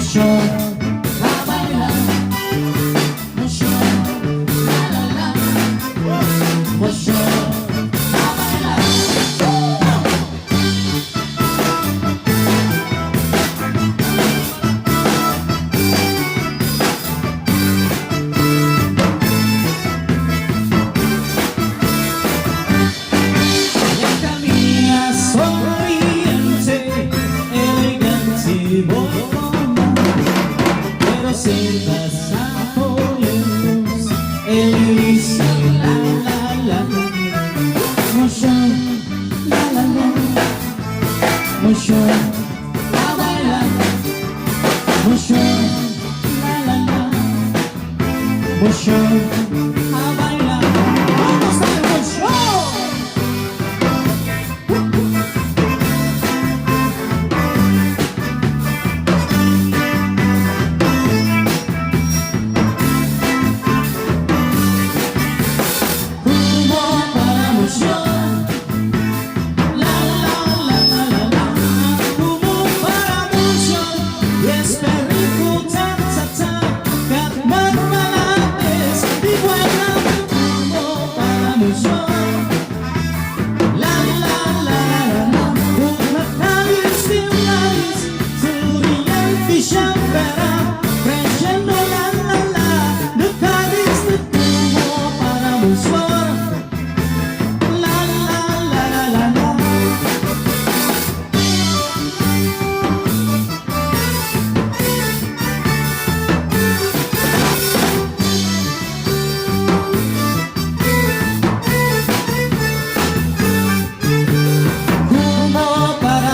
mucho a bailar, mucho la la la, mucho a bailar. Ella camina sonriente, elegante y bombona, pero sin pasapollos, él dice la la la, mucho la la la, mucho a bailar, mucho la la la, mucho a bailar. Vamos a ver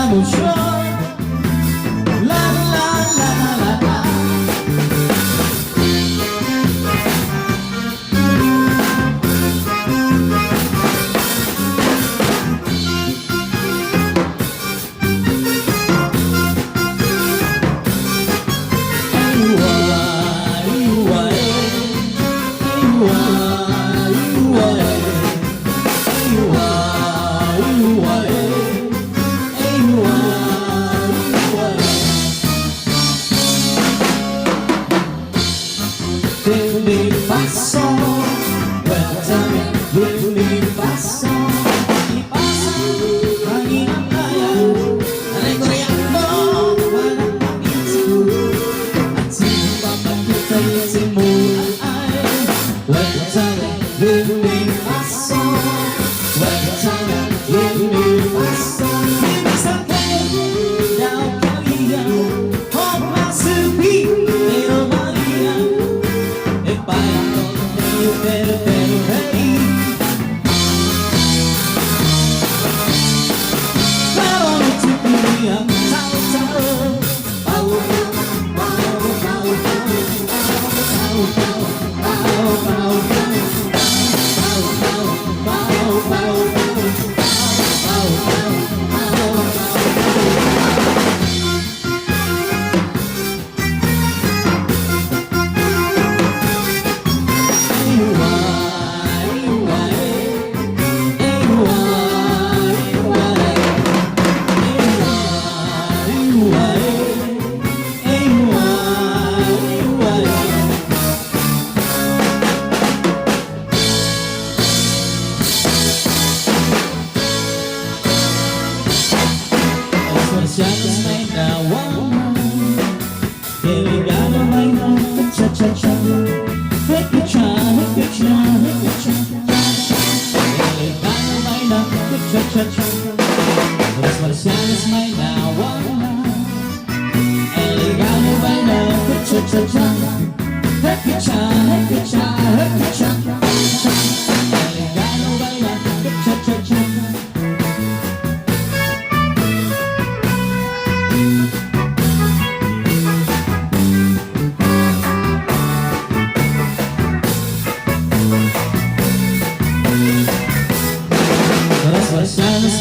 mucho. Mi paso, cuéntame de mi paso. Mi paso, aquí en la playa, recorriendo Guanajuato. Así papá que te disimula. Cuéntame de mi paso, cuéntame de mi paso. Mi mensajero, ya cabía, con más subir, pero María. Los marcianos bailan guana, el gallo baila cha-cha-cha, cha-cha, cha-cha, cha-cha, el gallo baila cha-cha-cha. Los marcianos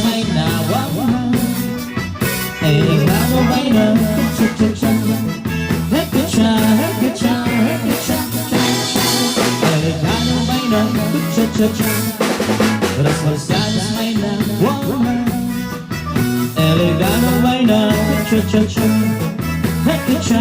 bailan guana, el gallo baila cha-cha-cha, cha-cha, cha-cha, cha-cha, el gallo baila cha-cha-cha. Los marcianos bailan guana, el gallo baila cha-cha-cha. cha